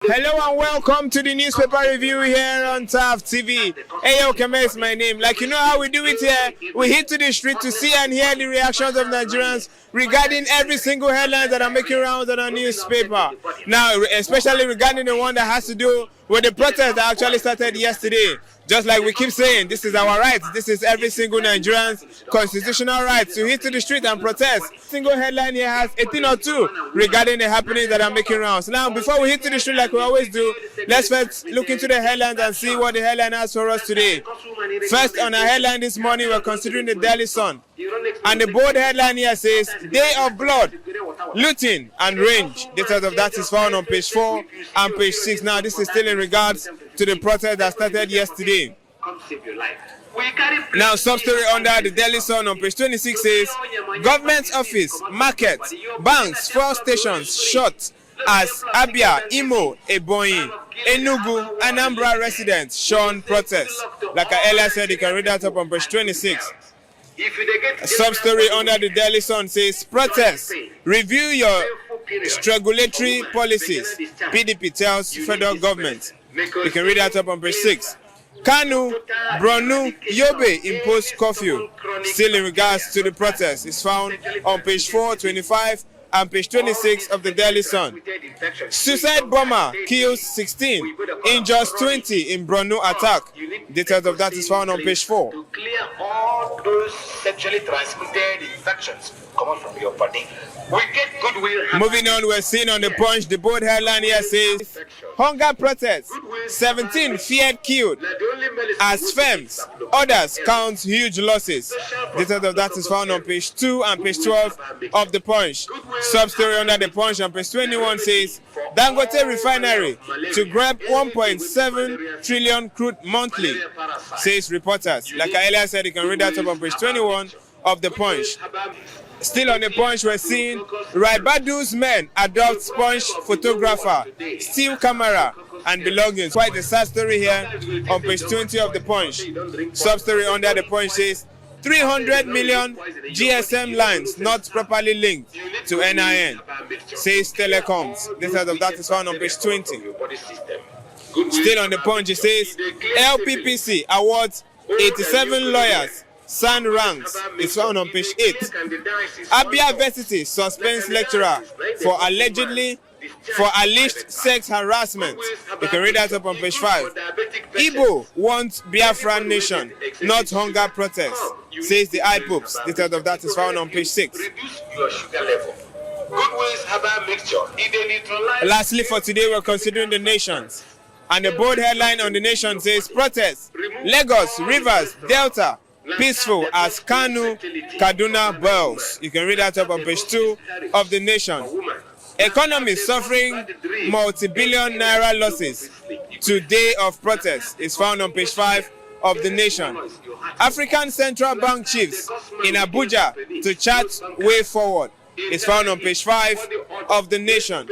Hello and welcome to the newspaper review here on TAF TV. Ayo Keme is my name. Like you know how we do it here, we hit to the street to see and hear the reactions of Nigerians regarding every single headline that are making rounds on our newspaper. Now, especially regarding the one that has to do with the protest that actually started yesterday. Just like we keep saying, this is our right. This is every single Nigerian's constitutional right to hit to the street and protest. Single headline here has a thing or two regarding the happenings that are making rounds. Now, before we hit to the street like we always do, let's first look into the headlines and see what the headline has for us today. First, on our headline this morning, we're considering the Daily Sun. And the bold headline here says, Day of Blood, Looting and Range. Details of that is found on page 4 and page 6. Now, this is still in regards to the protest that started yesterday. Now, sub-story under the Daily Sun on page 26 says, Government Office, Market, Banks, fuel stations shut as Abia, Imo, Ebonyi, Enugu, Anambra residents shun protest. Like I earlier said, you can read that up on page 26. A sub-story under the Daily Sun says, Protest, review your strangulatory policies. PDP tells federal government. You can read that up on page 6. Kanu, Borno, Yobe impose curfew. Still in regards to the protest, is found on page 4, 25 and page 26 of the Daily Sun. Suicide bomber kills 16, injures 20 in Borno attack. Details of that is found on page 4. To clear all those sexually transmitted infections coming from your body. We get goodwill. Moving on, we're seeing on the Punch, the bold headline here says, Hunger protest, 17 feared killed as firms, others count huge losses. Details of that is found on page 2 and page 12 of the Punch. Sub-story under the Punch on page 21 says, Dangote refinery to grab 1.7 trillion crude monthly, says reporters. Like I earlier said, you can read that up on page 21 of the Punch. Still on the Punch, we're seeing Raibadu's men adopt sponge photographer, steal camera and belongings. Quite a sad story here on page 20 of the Punch. Sub-story under the Punch says, 300 million GSM lines not properly linked to NIN, says Telecoms. This of that is found on page 20. Still on the Punch, it says, LPPC awards 87 lawyers. Sun ranks is found on page 8. Abia University suspends lecturer for alleged sex harassment. You can read that up on page 5. Igbo wants Biafran nation, not hunger protest, says the IPOPs. Details of that is found on page 6. Lastly, for today, we're considering the nations. And the bold headline on the nation says, Protest, Lagos, Rivers, Delta, peaceful as Kanu, Kaduna boils. You can read that up on page 2 of the nation. Economy suffering multi-billion naira losses. Today of protest is found on page 5 of the nation. African Central Bank chiefs in Abuja to chart way forward is found on page 5 of the nation.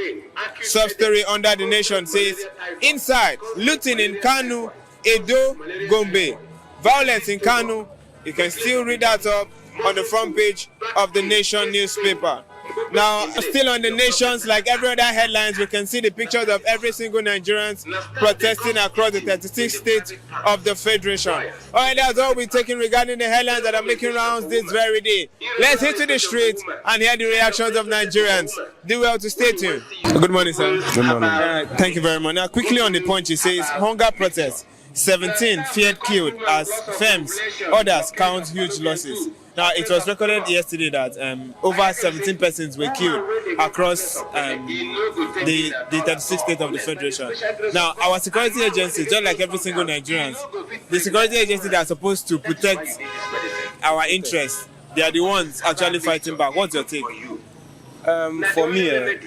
Sub-story under the nation says, Inside, looting in Kanu, Edo, Gombe. Violence in Kanu. You can still read that up on the front page of the Nation newspaper. Now, still on the Nations, like every other headlines, we can see the pictures of every single Nigerians protesting across the 36 states of the Federation. All right, that's all we're taking regarding the headlines that are making rounds this very day. Let's hit to the streets and hear the reactions of Nigerians. Do well to stay tuned. Good morning, sir. Good morning. Thank you very much. Now, quickly on the Punch, it says, Hunger protest. 17 feared killed as firms, others count huge losses. Now, it was recorded yesterday that over 17 persons were killed across the 36 states of the Federation. Now, our security agencies, just like every single Nigerian, the security agencies that are supposed to protect our interests, they are the ones actually fighting back. What's your take? For me,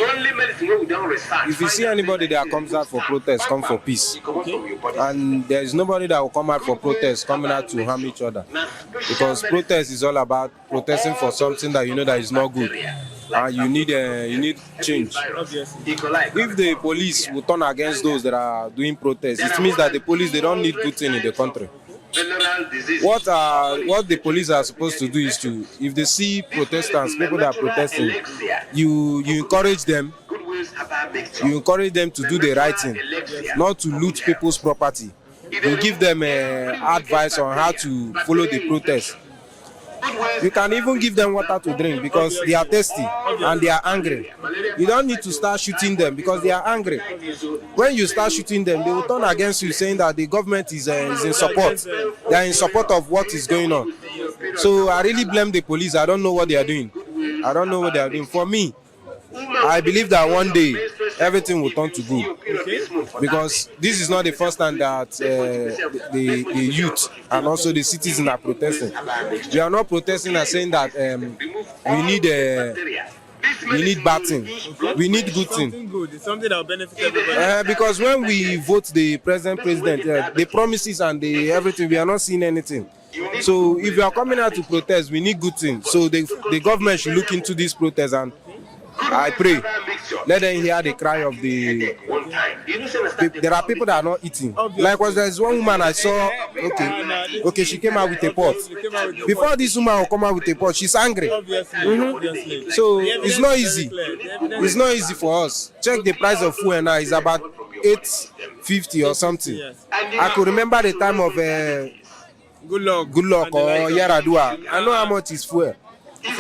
if you see anybody that comes out for protest, come for peace. Okay. And there is nobody that will come out for protest coming out to harm each other. Because protest is all about protesting for something that you know that is not good. And you need change. If the police will turn against those that are doing protests, it means that the police, they don't need good thing in the country. What the police are supposed to do is to, if they see protestants, people that are protesting, you encourage them You encourage them to do the right thing, not to loot people's property. You give them advice on how to follow the protest. You can even give them water to drink because they are thirsty and they are angry. You don't need to start shooting them because they are angry. When you start shooting them, they will turn against you saying that the government is in support. They are in support of what is going on. So I really blame the police. I don't know what they are doing. I don't know what they are doing. For me, I believe that one day everything will turn to good, because this is not the first time that the youth and also the citizens are protesting. We are not protesting and saying that we need bad thing. We need good thing. It's something that will benefit everybody. Because when we vote the present president, the promises and the everything, we are not seeing anything. So if you are coming out to protest, we need good things. So the government should look into this protest, and I pray, let them hear the cry of the. There are people that are not eating. Likewise, there's one woman I saw. Okay, she came out with a pot. Before this woman will come out with a pot, she's angry. So it's not easy. It's not easy for us. Check the price of fuel now; it's about 8.50 or something. I could remember the time of Good luck or Yaradua. I know how much is fuel.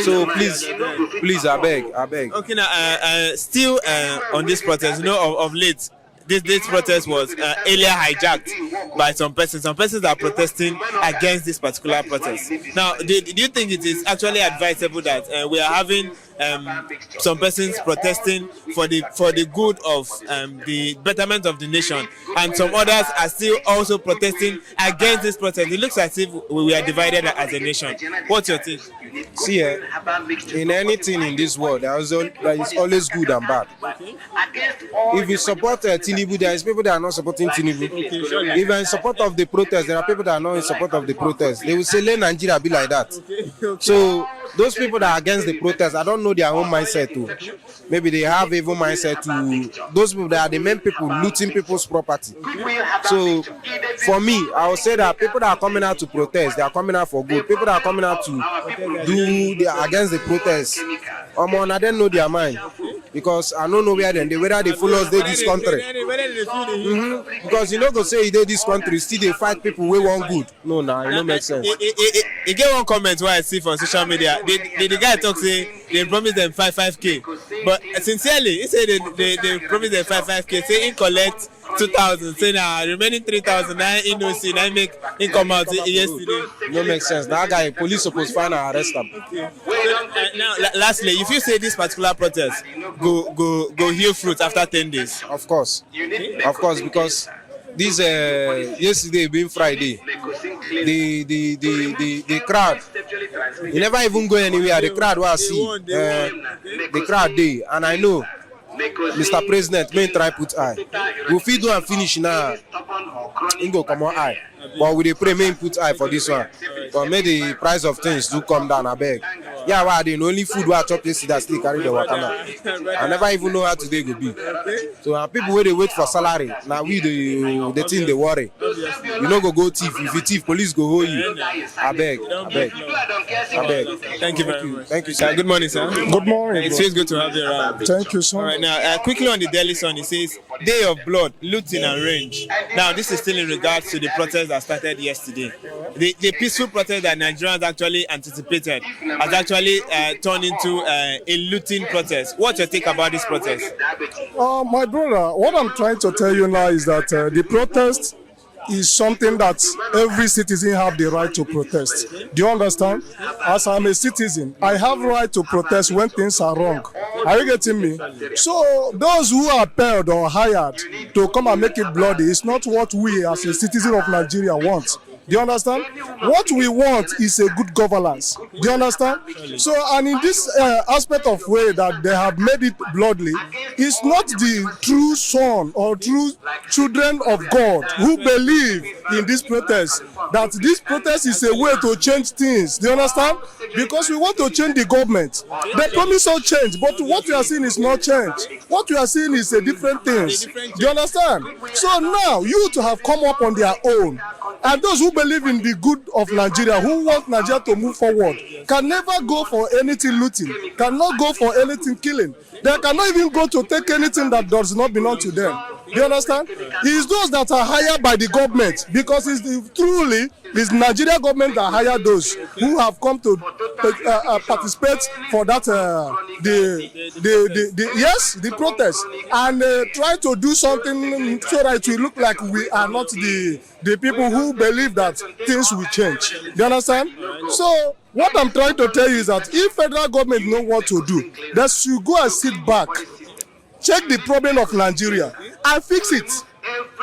So please, I beg. Okay, now still on this protest, of late, this protest was earlier hijacked by some persons. Some persons are protesting against this particular protest. Now, do you think it is actually advisable that we are having some persons protesting for the good of the betterment of the nation, and some others are still also protesting against this protest? It looks as if we are divided as a nation. What's your take? See, in anything in this world, there is always good and bad. If you support Tinubu, there is people that are not supporting Tinubu. If you are in support of the protest, there are people that are not in support of the protest. They will say, let Nigeria be like that. So those people that are against the protest, I don't know their own mindset too. Maybe they have evil mindset to those people that are the main people looting people's property. So for me, I would say that people that are coming out to protest, they are coming out for good. People that are coming out to against the protest, I don't know their mind, because I don't know whether they follow us this country. Because you know go say they this country still they fight people who want good. No, it don't make sense. You get one comment where I see from social media. The guy talks say they promised them 5k, but sincerely he say they promised them 5k. Say he collect 2,000. Say now remaining 3,000. Now he no see. Now he come out yesterday. No make sense. That guy police supposed to find and arrest him. Okay. So, now lastly, if you say this particular protest go yield fruit after 10 days, of course, because this yesterday being Friday, the crowd, you never even go anywhere. The crowd will see the crowd day, and I know Mr. President may try put eye. We fit do and finish now. He go come on eye, but we dey pray may put eye for this one. But may the price of things do come down. I beg. Yeah, why the only food we chop yesterday that still carry the water now. I never even know how today go be. So people where they wait for salary, now we the thing they worry. You know go thief. If you thief, police go hold you. I beg. Thank you very much. Thank you, sir. Good morning, sir. Good morning. It feels good to have you around. Thank you, sir. All right, now quickly on the Daily Sun, it says Day of Blood, Looting and Range. Now this is still in regards to the protest that started yesterday. The peaceful protest that Nigerians actually anticipated has actually turned into a looting protest. What's your take about this protest? My brother, what I'm trying to tell you now is that the protest is something that every citizen have the right to protest. Do you understand? As I'm a citizen, I have right to protest when things are wrong. Are you getting me? So those who are paid or hired to come and make it bloody is not what we as a citizen of Nigeria want. Do you understand? What we want is a good governance. Do you understand? So, and in this aspect of way that they have made it bloodily, it's not the true son or true children of God who believe in this protest, that this protest is a way to change things. Do you understand? Because we want to change the government. They promise us change, but what we are seeing is not change. What we are seeing is a different things. Do you understand? So now, youth have come up on their own, and those who believe in the good of Nigeria, who want Nigeria to move forward, can never go for anything looting, cannot go for anything killing. They cannot even go to take anything that does not belong to them. Do you understand? It's those that are hired by the government, because truly it's Nigeria government that hired those who have come to participate for that the protest, and try to do something so that it will look like we are not the people who believe that things will change. Do you understand? So what I'm trying to tell you is that if federal government know what to do, they should go and sit back, check the problem of Nigeria and fix it.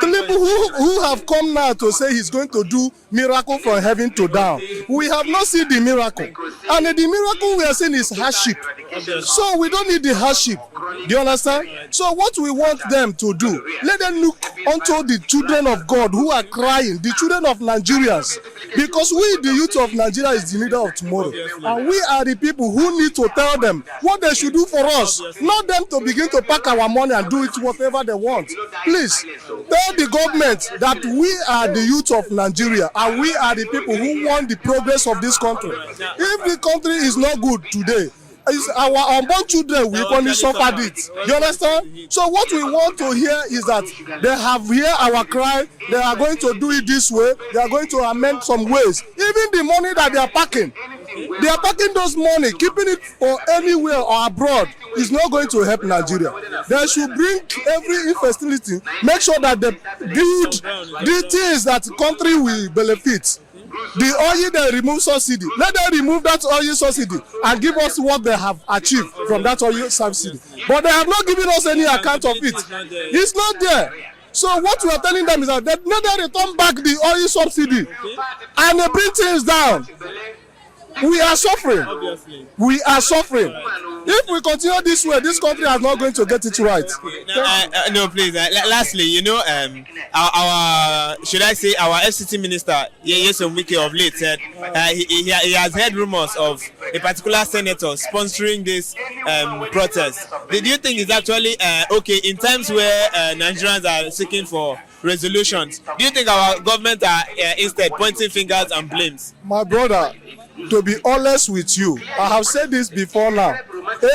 The people who have come now to say he's going to do miracle from heaven to down, we have not seen the miracle. And the miracle we are seeing is hardship. So we don't need the hardship. Do you understand? So what we want them to do, let them look unto the children of God who are crying, the children of Nigerians. Because we, the youth of Nigeria, is the leader of tomorrow. And we are the people who need to tell them what they should do for us. Not them to begin to pack our money and do it whatever they want. Please, tell the government that we are the youth of Nigeria and we are the people who want the progress of this country. If the country is not good today, it's our unborn children will only suffer it. You understand? So what we want to hear is that they have heard our cry, they are going to do it this way, they are going to amend some ways. Even the money that they are packing those money, keeping it for anywhere or abroad is not going to help Nigeria. They should bring every facility, make sure that they build the things that the country will benefit. The oil they remove subsidy, let them remove that oil subsidy and give us what they have achieved from that oil subsidy. But they have not given us any account of it. It's not there. So what we are telling them is that they never return back the oil subsidy and they bring things down. We are suffering. We are suffering. If we continue this way, this country is not going to get it right. No, please. Lastly, you know, our should I say our FCT minister, Nyesom Wike of late said he has heard rumors of a particular senator sponsoring this protest. Do you think it's actually okay in times where Nigerians are seeking for resolutions? Do you think our government are instead pointing fingers and blames? My brother, to be honest with you, I have said this before now.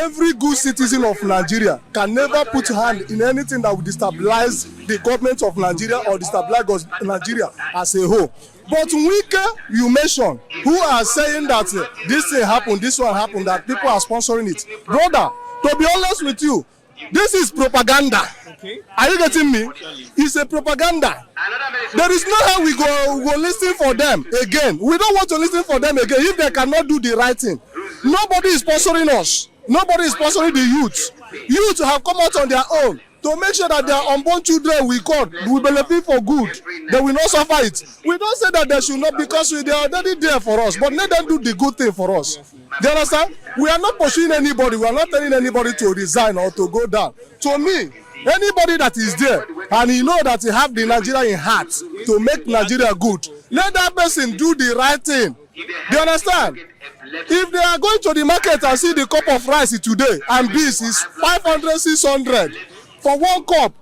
Every good citizen of Nigeria can never put hand in anything that will destabilize the government of Nigeria or destabilize Nigeria as a whole. But Wike, you mentioned, who are saying that this thing happened, this one happened, that people are sponsoring it. Brother, to be honest with you, this is propaganda. Okay. Are you getting me? It's a propaganda. There is no how we go listen for them again. We don't want to listen for them again if they cannot do the right thing. Nobody is sponsoring us. Nobody is sponsoring the youth. Youth have come out on their own to make sure that their unborn children will benefit for good. They will not suffer it. We don't say that they should not, because they are already there for us, but let them do the good thing for us. Do you understand? We are not pursuing anybody. We are not telling anybody to resign or to go down. To me, anybody that is there and he know that he have the Nigeria in heart to make Nigeria good, let that person do the right thing. Do you understand? If they are going to the market and see the cup of rice today and beans is 500, 600 for one cup,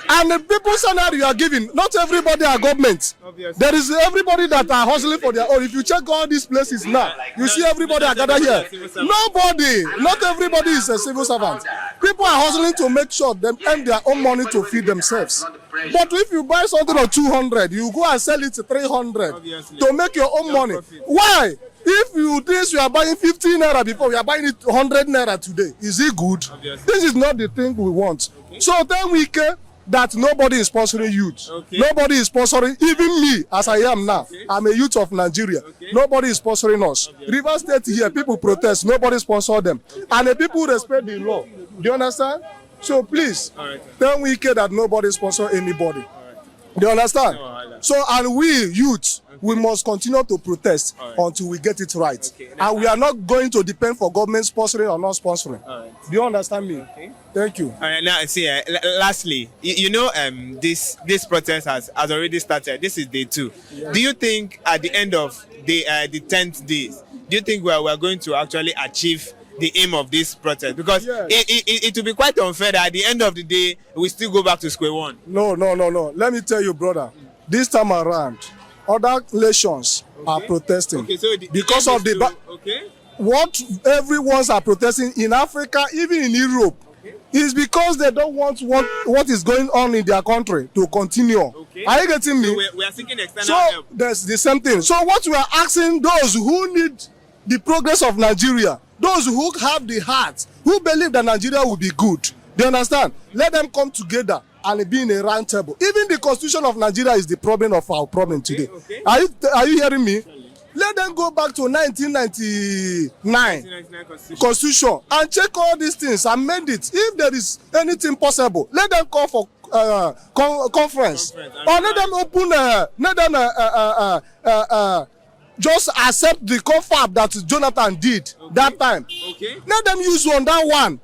and the people's salary you are giving, not everybody are government. Obviously. There is everybody that are hustling for their own. If you check all these places now, you see everybody are gathered here. Nobody, not everybody is a civil servant. People are hustling to make sure they earn their own money to feed themselves. But if you buy something of 200, you go and sell it to 300 to make your own money. Why? If you are buying 15 naira before, you are buying it 100 naira today. Is it good? Obviously. This is not the thing we want. Okay. So then we care that nobody is sponsoring youth. Okay. Nobody is sponsoring, even me as I am now. Okay. I'm a youth of Nigeria. Okay. Nobody is sponsoring us. Okay. River State here, people protest, nobody sponsor them. And the people respect the law. Do you understand? So please, tell we care that nobody sponsor anybody. Do you understand? So, and we youth, we must continue to protest until we get it right. Okay. And we are not going to depend for government sponsoring or not sponsoring. Do you understand me? Okay. Thank you. All right, now see, lastly, you know, this protest has already started. This is day 2. Yeah. Do you think at the end of the 10th day, do you think we are going to actually achieve the aim of this protest? Because it will be quite unfair that at the end of the day, we still go back to square one. No. Let me tell you, brother, this time around, other nations are protesting. Okay, so the because aim of is the to- okay. what everyone's are protesting in Africa, even in Europe, is because they don't want what is going on in their country to continue. Okay. Are you getting me? So we are seeking external So help. there's the same thing. So what we are asking those who need the progress of Nigeria, those who have the heart, who believe that Nigeria will be good, they understand? Let them come together and be in a round table. Even the constitution of Nigeria is the problem of our problem today. Okay. Are you hearing me? Let them go back to 1999 1999 constitution and check all these things, amend it. If there is anything possible, let them call for conference, or let them open. Just accept the confab that Jonathan did that time. Okay. Let them use on that one,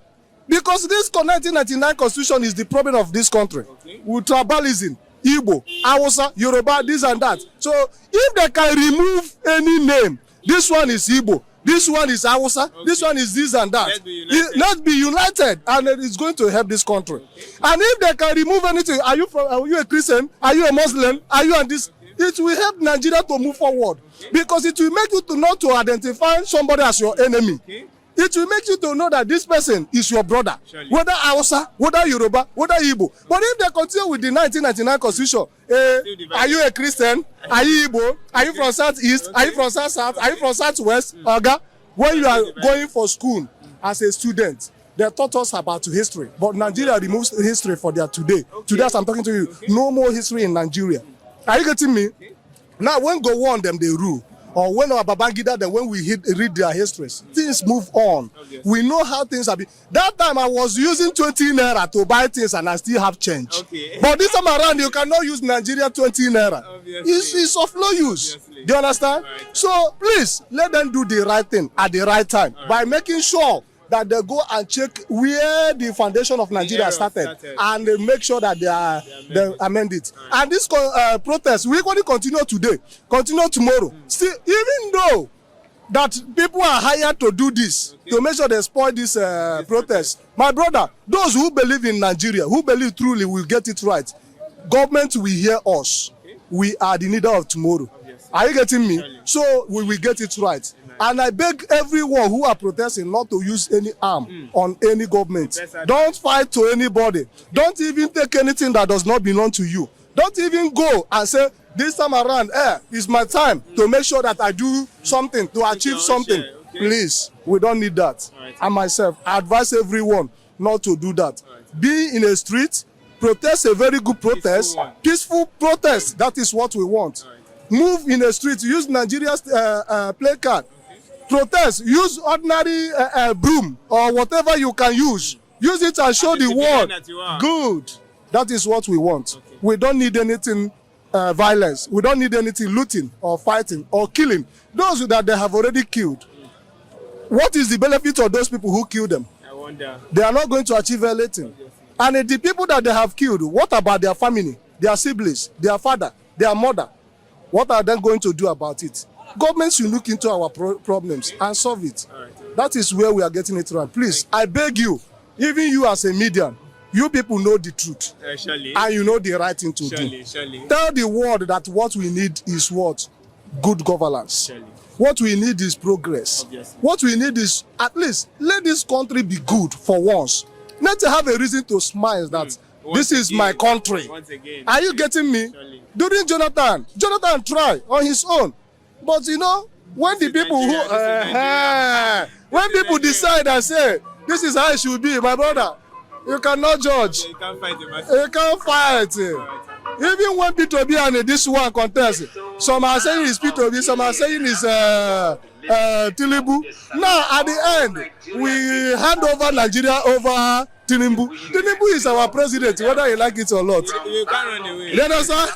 because this 1999 constitution is the problem of this country. Okay. With tribalism, Igbo, Hausa, Yoruba, this and that. So if they can remove any name, this one is Igbo, this one is Hausa, this one is this and that. Let's be united, and it is going to help this country. Okay. And if they can remove anything, are you a Christian? Are you a Muslim? Are you on this? It will help Nigeria to move forward, because it will make you to not to identify somebody as your enemy. Okay. It will make you to know that this person is your brother, surely, whether Hausa, whether Yoruba, whether Igbo. But if they continue with the 1999 constitution, are you a Christian? Are you Igbo? Are you from Southeast? Are you from South? Are you from Southwest? Oga, when you are going for school as a student, they taught us about history, but Nigeria removes history for their today. Today, as I'm talking to you, no more history in Nigeria. Are you getting me? Now, when go on them, they rule. Or when our Babangida, then when we read their histories, things move on. We know how things have been. That time I was using 20 naira to buy things and I still have change. Okay. But this time around, you cannot use Nigeria 20 naira. It's of no use. Obviously. Do you understand? Right. So please, let them do the right thing at the right time by making sure that they go and check where the foundation of Nigeria started, and they make sure that they amend it. Right. And this protest, we going to continue today, continue tomorrow. Still, even though that people are hired to do this, to make sure they spoil this protest. My brother, those who believe in Nigeria, who believe truly will get it right, government will hear us. We are the leader of tomorrow. Are you getting me? So we will get it right. And I beg everyone who are protesting not to use any arm on any government. Don't fight to anybody. Don't even take anything that does not belong to you. Don't even go and say, this time around, it's my time to make sure that I do something, to achieve something. Okay. Please, we don't need that. Right. And myself, I advise everyone not to do that. Right. Be in a street, protest a very good protest, peaceful protest. That is what we want. Right. Move in a street, use Nigeria's play card. Protest, use ordinary broom or whatever you can use. Use it and show the world. Good. That is what we want. Okay. We don't need anything violence. We don't need anything looting or fighting or killing. Those that they have already killed. What is the benefit of those people who killed them? I wonder. They are not going to achieve anything. And the people that they have killed, what about their family, their siblings, their father, their mother? What are they going to do about it? Government should look into our problems and solve it. Right. That is where we are getting it wrong. Please, I beg you, even you as a medium, you people know the truth. And you know the right thing to do. Tell the world that what we need is what? Good governance. What we need is progress. Obviously. What we need is, at least, let this country be good for once. Let's have a reason to smile that this is my country. Are you getting me? During Jonathan tried on his own. But you know, when the people who, when people decide and say, this is how it should be, my brother, you cannot judge. You can't fight. You can't fight. Even when P2B and this one contest, some are saying it's P2B, some are saying it's Tinubu. Now, at the end, we hand over Nigeria over Tinubu. Tinubu is our president, whether you like it or not. You can't run away. You understand?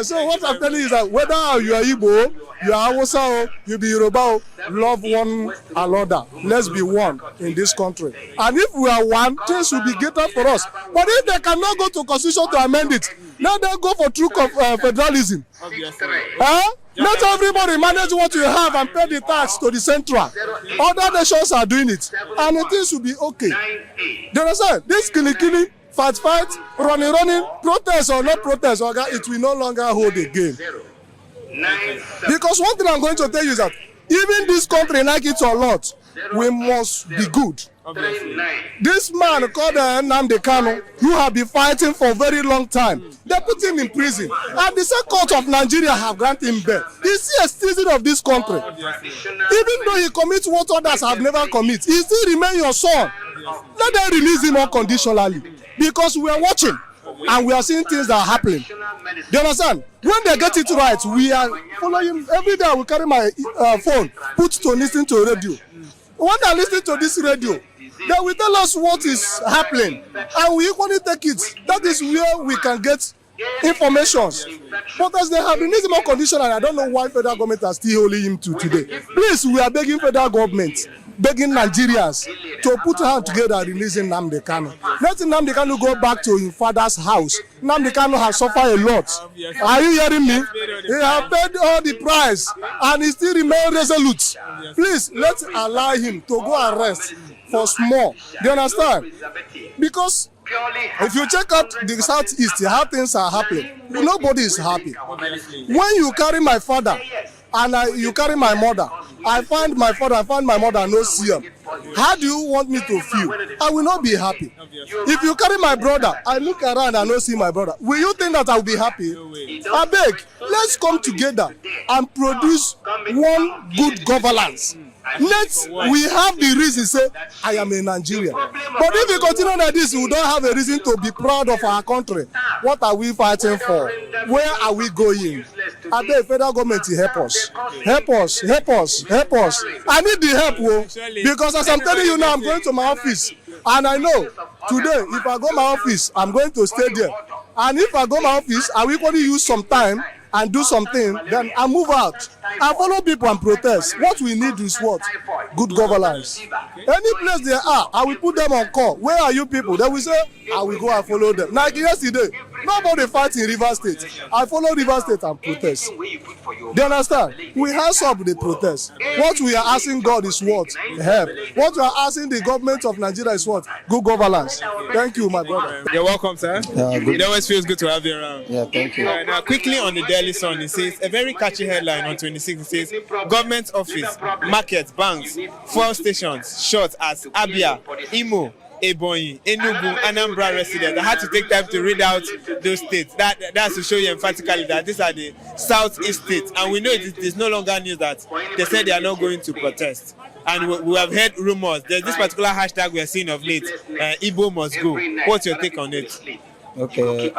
So what I'm telling you is that whether you are Igbo, you are Hausa, you be Yoruba, love one another. Let's be one in this country. And if we are one, things will be better for us. But if they cannot go to constitution to amend it, now they go for true federalism. Let everybody manage what you have and pay the tax to the central. Other nations are doing it, and the things will be okay. Do you understand? This killing, fight, running, protest or not protest, it will no longer hold again. Because one thing I'm going to tell you is that even this country, like it or not, we must be good. Obviously. This man called Nnamdi Kanu, who have been fighting for a very long time, they put him in prison. And the same court of Nigeria have granted him bail. He's still a citizen of this country. Even though he commits what others have never committed, he still remains your son. Let them release him unconditionally. Because we are watching and we are seeing things that are happening. Do you understand? When they get it right, we are following. Every day I will carry my phone, put to listen to radio. When I listen to this radio, they will tell us what is happening, and we equally take it. That is where we can get information. But as they have released him unconditional, I don't know why federal government are still holding him to today. Please, we are begging federal government, begging Nigerians to put hand together and releasing Nnamdi Kanu. Let Nnamdi Kanu go back to his father's house. Nnamdi Kanu has suffered a lot. Are you hearing me? He has paid all the price and he still remains resolute. Please, let's allow him to go and rest for small. Do you understand? Because if you check out the southeast, how things are happening, nobody is happy. When you carry my father and you carry my mother, I find my father, I find my mother, no see him. How do you want me to feel? I will not be happy. If you carry my brother, I look around and not see my brother. Will you think that I will be happy? I beg, let's come together and produce one good governance. We have the reason to say, I am a Nigerian. But if we continue like this, we don't have a reason to be proud of our country. What are we fighting for? Where are we going? I beg federal government to help us. Help us, help us, help us. I need the help, because as I'm telling you now, I'm going to my office. And I know today, if I go to my office, I'm going to stay there. And if I go to my office, I will equally use some time and do something, then I move out. I follow people and protest. What we need is what? Good governance. Any place they are, I will put them on call. Where are you people? They will say, I will go and follow them. Like yesterday, nobody fight in River State. I follow River State and protest. Do you understand? We hands up the protest. What we are asking God is what? Help. What we are asking the government of Nigeria is what? Good governance. Thank you, my brother. You're welcome, sir. Good. It always feels good to have you around. Yeah, thank you. Now, quickly on the Daily Sun, it says a very catchy headline on 26. It says government office, markets, banks, fuel stations shut as Abia, Imo, Ebonyi, Enugu, Anambra residents. I had to take time to read out those states. That's to show you emphatically that these are the southeast states, and we know it is no longer news that they said they are not going to protest. And we have heard rumors. There's this particular hashtag we are seeing of late, Igbo must go. What's your take on it? Okay,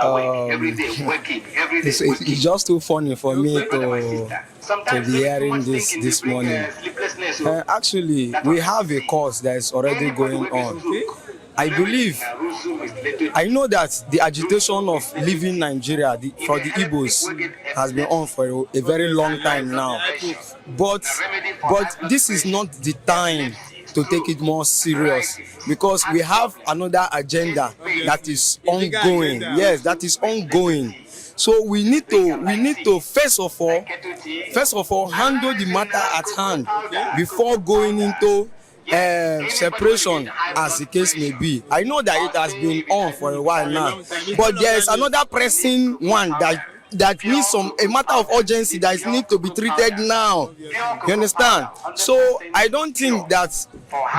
it's just too funny for me to be hearing this morning. Actually, we have a cause that is already going on. I believe, I know that the agitation of leaving Nigeria for the Igbos has been on for a very long time now. But this is not the time to take it more serious, because we have another agenda that is ongoing. Yes, that is ongoing. So we need to first of all handle the matter at hand before going into separation, as the case may be. I know that it has been on for a while now, but there is another pressing one that needs a matter of urgency that needs to be treated now. You understand? So I don't think that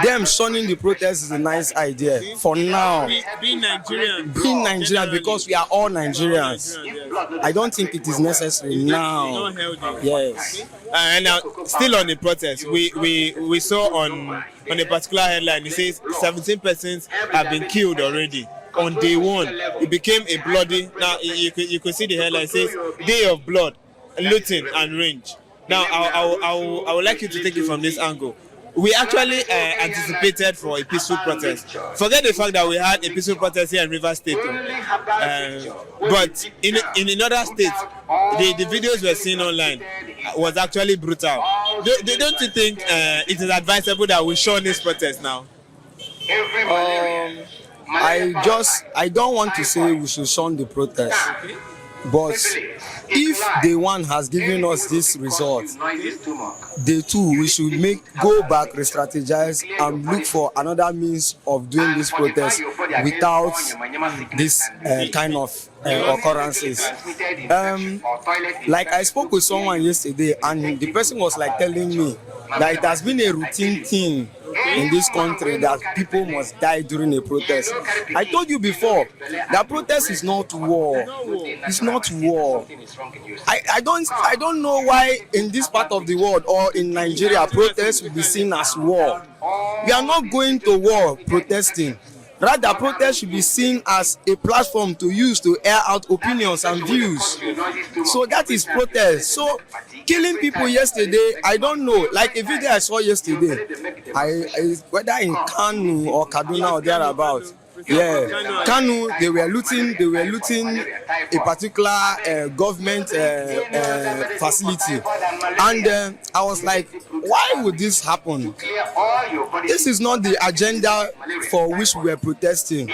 them shunning the protest is a nice idea for now. Being Nigerian, because we are all Nigerians. I don't think it is necessary now. Yes. And now, still on the protest, we saw on a particular headline, it says 17 persons have been killed already. On day one, it became a bloody. Now you could see the headline. It says "Day of Blood, Looting and Range." Now I would like you to take it from this angle. We actually anticipated for a peaceful protest. Forget the fact that we had a peaceful protest here in River State, but in other states, the videos we're seeing online was actually brutal. Don't you think it is advisable that we shun this protest now? I don't want to say we should shun the protest, but if day one has given us this result, day two we should go back, re-strategize, and look for another means of doing this protest without this kind of occurrences. Like I spoke with someone yesterday, and the person was like telling me that it has been a routine thing in this country that people must die during a protest. I told you before that protest is not war. It's not war. I don't know why in this part of the world or in Nigeria protest will be seen as war. We are not going to war protesting. Rather, protest should be seen as a platform to use to air out opinions and views. So that is protest. So killing people yesterday, I don't know. Like a video I saw yesterday, whether in Kanu or Kaduna or thereabouts. Yeah, Kanu, they were looting a particular government facility, and I was like, why would this happen? This is not the agenda for which we were protesting.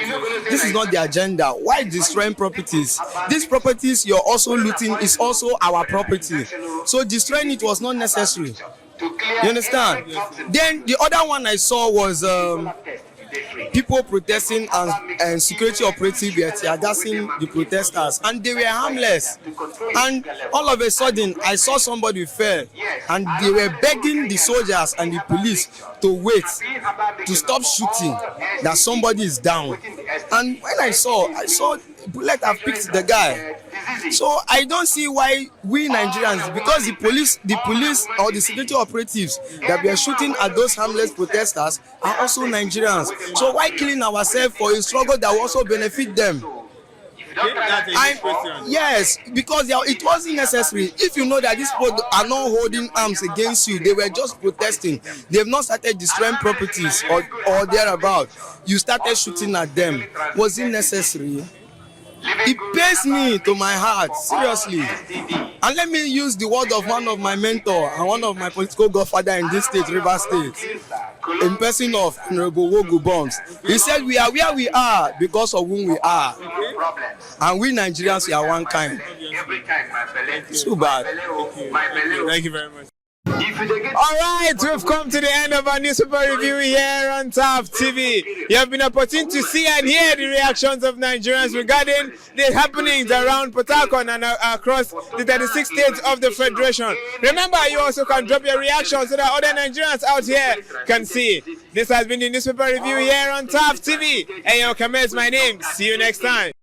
This is not the agenda. Why destroying properties? These properties you're also looting is also our property. So destroying it was not necessary. You understand? Then the other one I saw was people protesting and security operatives were tear-gassing the protesters, and they were harmless. And all of a sudden, I saw somebody fell, and they were begging the soldiers and the police to wait, to stop shooting, that somebody is down. And when I saw bullet have picked the guy. So I don't see why we Nigerians, because the police or the security operatives that were shooting at those harmless protesters are also Nigerians. So why killing ourselves for a struggle that will also benefit them? Yes, because it wasn't necessary. If you know that these people are not holding arms against you, they were just protesting. They have not started destroying properties or thereabout. You started shooting at them. Was it necessary? It pains me to my heart, seriously. And let me use the word of one of my mentor and one of my political godfather in this state, River State, in person of Honorable Wogu Bombs. He said, we are where we are because of whom we are. And we Nigerians, we are one kind. Too bad. Thank you very much. All right, we've come to the end of our newspaper review here on TAF TV. You have been opportune to see and hear the reactions of Nigerians regarding the happenings around Port Harcourt and across the 36 states of the Federation. Remember, you also can drop your reactions so that other Nigerians out here can see. This has been the newspaper review here on TAF TV. And your comments, my name. See you next time.